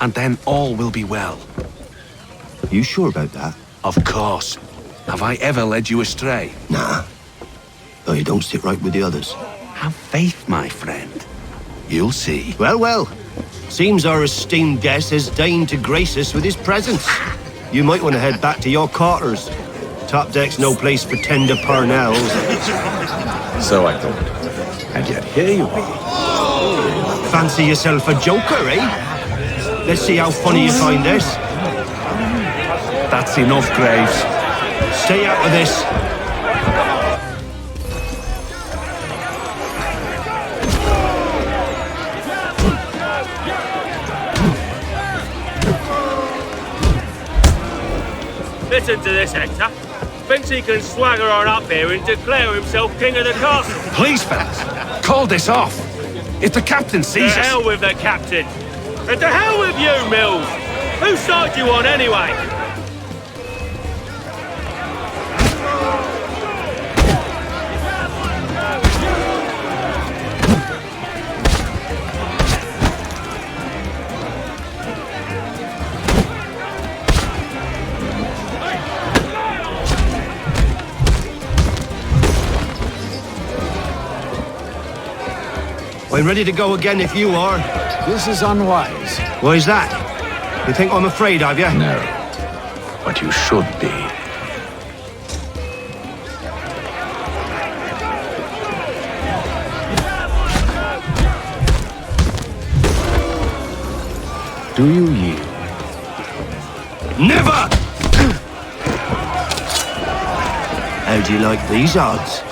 And then all will be well. You sure about that? Of course. Have I ever led you astray? Nah. Though you don't sit right with the others. Have faith, my friend. You'll see. Well, well. Seems our esteemed guest has deigned to grace us with his presence. You might want to head back to your quarters. Top deck's no place for tender parnells. So I thought. And yet here you are. Fancy yourself a joker, eh? Let's see how funny you find this. That's enough, Graves. Stay out of this. Listen to this, Hector. Thinks he can swagger on up here and declare himself king of the castle. Please, fellas, call this off. If the captain sees us... To hell with the captain. And to hell with you, Mills! Whose side you on, anyway? I'm ready to go again if you are. This is unwise. Why is that? You think I'm afraid of you? No. But you should be. Do you yield? Never! How do you like these odds?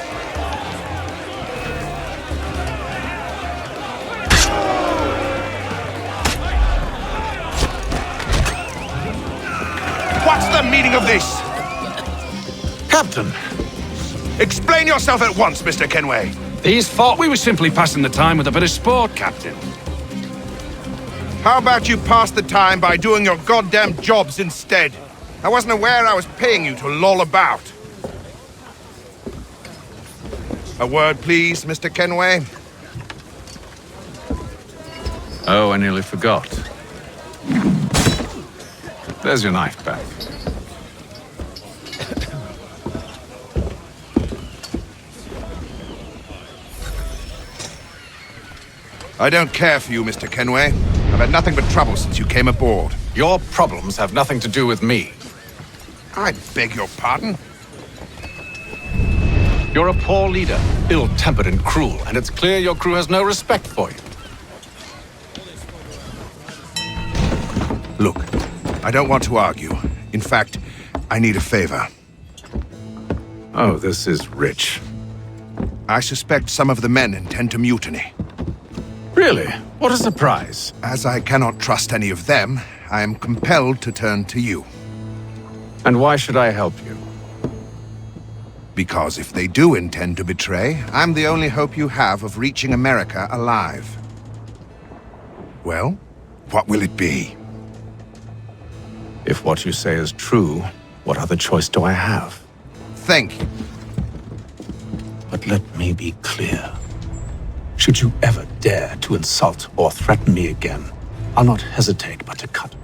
What's the meaning of this? Captain, Explain yourself at once, Mr. Kenway. these thought we were simply passing the time with a bit of sport, Captain. How about you pass the time by doing your goddamn jobs instead? I wasn't aware I was paying you to loll about. A word, please, Mr. Kenway. Oh, I nearly forgot. There's your knife back. I don't care for you, Mr. Kenway. I've had nothing but trouble since you came aboard. Your problems have nothing to do with me. I beg your pardon? You're a poor leader, ill-tempered and cruel, and it's clear your crew has no respect for you. Look, I don't want to argue. In fact, I need a favor. Oh, this is rich. I suspect some of the men intend to mutiny. Really? What a surprise. As I cannot trust any of them, I am compelled to turn to you. And why should I help you? Because if they do intend to betray, I'm the only hope you have of reaching America alive. Well, what will it be? If what you say is true, what other choice do I have? Think. But let me be clear. Should you ever dare to insult or threaten me again, I'll not hesitate but to cut.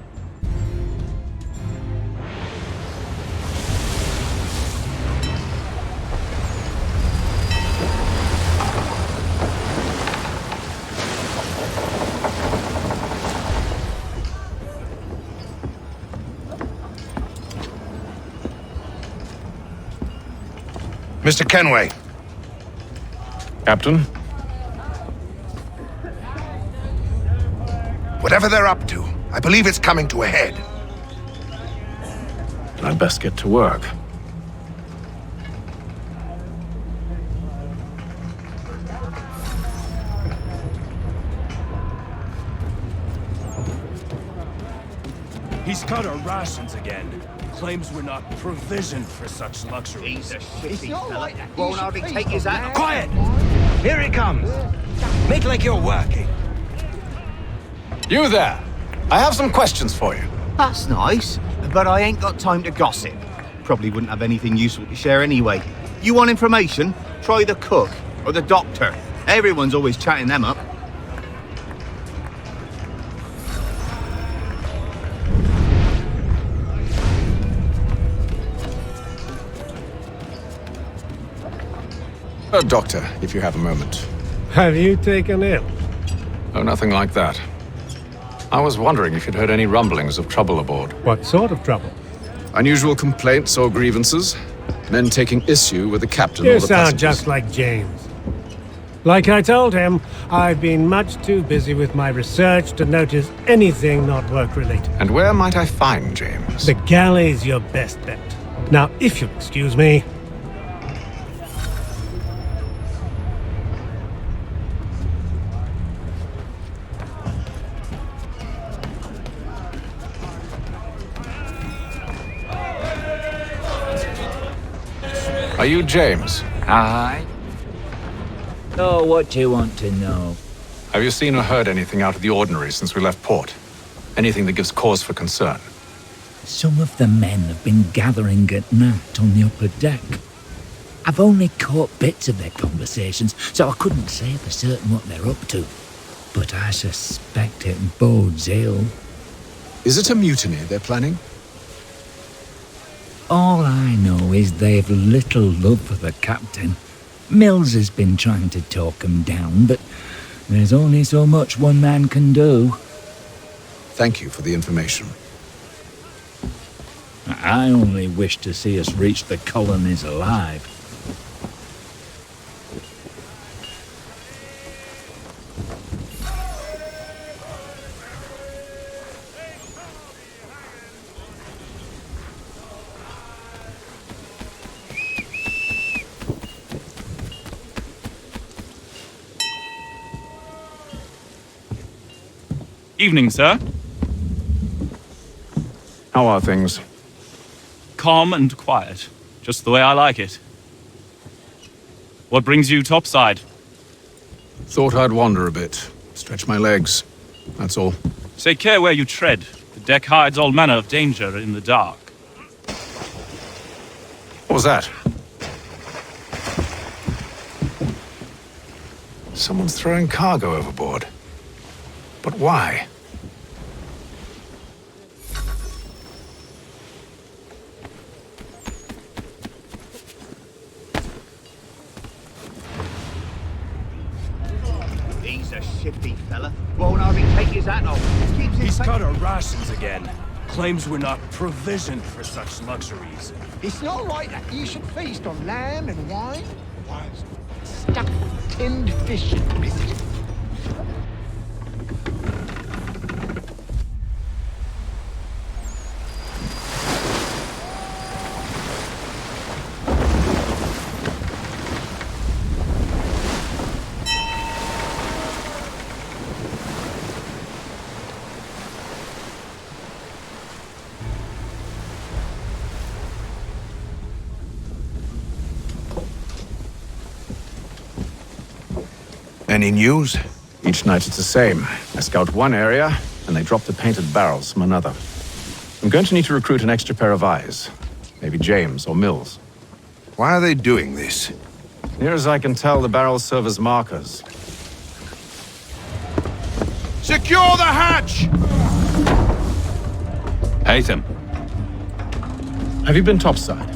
Mr. Kenway. Captain? Whatever they're up to, I believe it's coming to a head. I'd best get to work. He's cut our rations again. Claims we're not provisioned for such luxuries. It's not like that. Won't hardly take his hat. Quiet! Here it comes. Make like you're working. You there! I have some questions for you. That's nice, but I ain't got time to gossip. Probably wouldn't have anything useful to share anyway. You want information? Try the cook or the doctor. Everyone's always chatting them up. Doctor, if you have a moment. Have you taken ill? Oh, nothing like that. I was wondering if you'd heard any rumblings of trouble aboard. What sort of trouble? Unusual complaints or grievances? Men taking issue with the captain or You the sound passengers? just like James. Like I told him, I've been much too busy with my research to notice anything not work-related. And where might I find James? The galley's your best bet. Now, if you'll excuse me... Are you James? Aye. Oh, what do you want to know? Have you seen or heard anything out of the ordinary since we left port? Anything that gives cause for concern? Some of the men have been gathering at night on the upper deck. I've only caught bits of their conversations, so I couldn't say for certain what they're up to. But I suspect it bodes ill. Is it a mutiny they're planning? All I know is they've little love for the captain. Mills has been trying to talk him down, but there's only so much one man can do. Thank you for the information. I only wish to see us reach the colonies alive. Evening, sir. How are things? Calm and quiet. Just the way I like it. What brings you topside? Thought I'd wander a bit. Stretch my legs. That's all. Take care where you tread. The deck hides all manner of danger in the dark. What was that? Someone's throwing cargo overboard. But why? He's a shifty fella. Won't hardly take his hat off. Keeps his He's face- cut our rations again. Claims we're not provisioned for such luxuries. It's not like that. You should feast on lamb and wine. Stuffed tinned fish and biscuit. Any news? Each night it's the same. I scout one area, and they drop the painted barrels from another. I'm going to need to recruit an extra pair of eyes. Maybe James or Mills. Why are they doing this? Near as I can tell, the barrels serve as markers. Secure the hatch! Haytham. Have you been topside?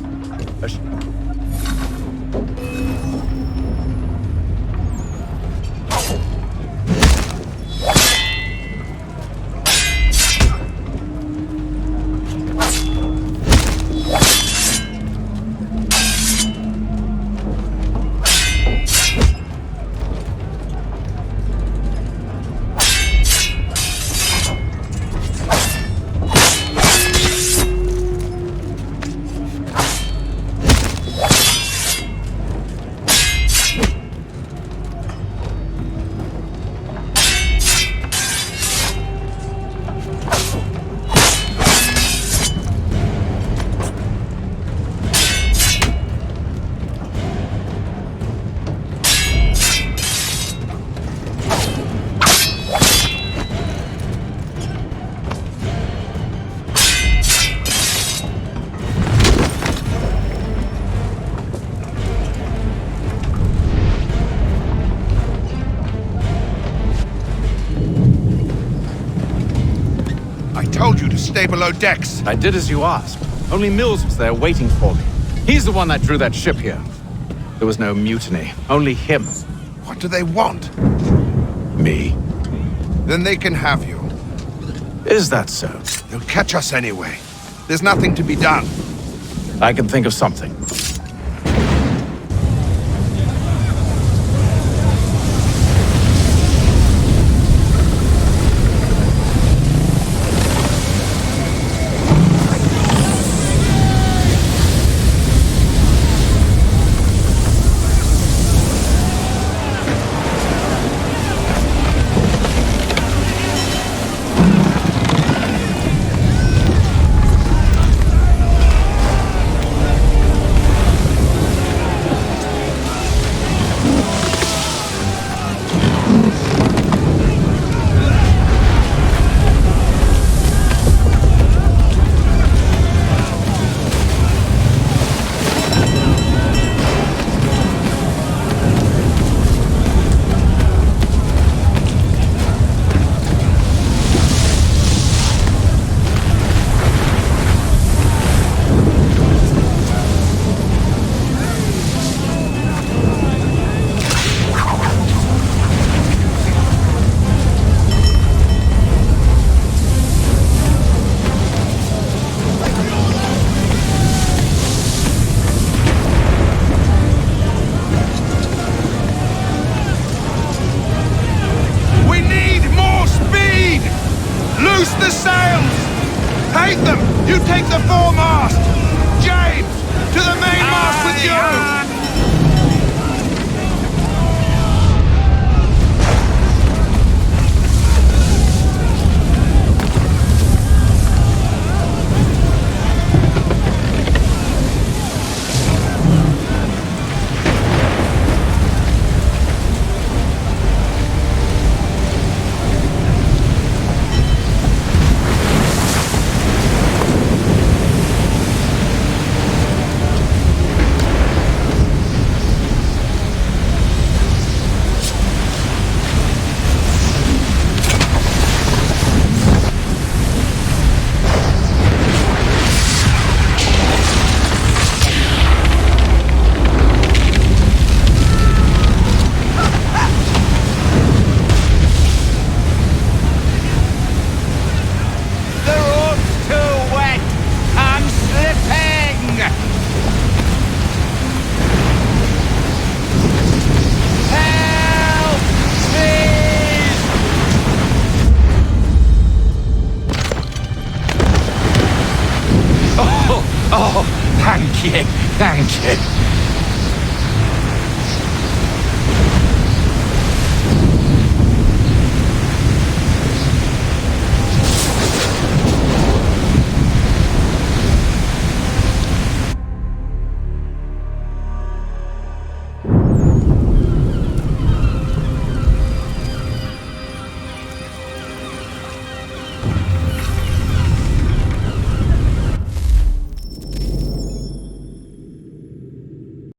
stay below decks. I did as you asked. Only Mills was there waiting for me. He's the one that drew that ship here. There was no mutiny, only him. What do they want? Me. Then they can have you. Is that so? They'll catch us anyway. There's nothing to be done. I can think of something. Thank you.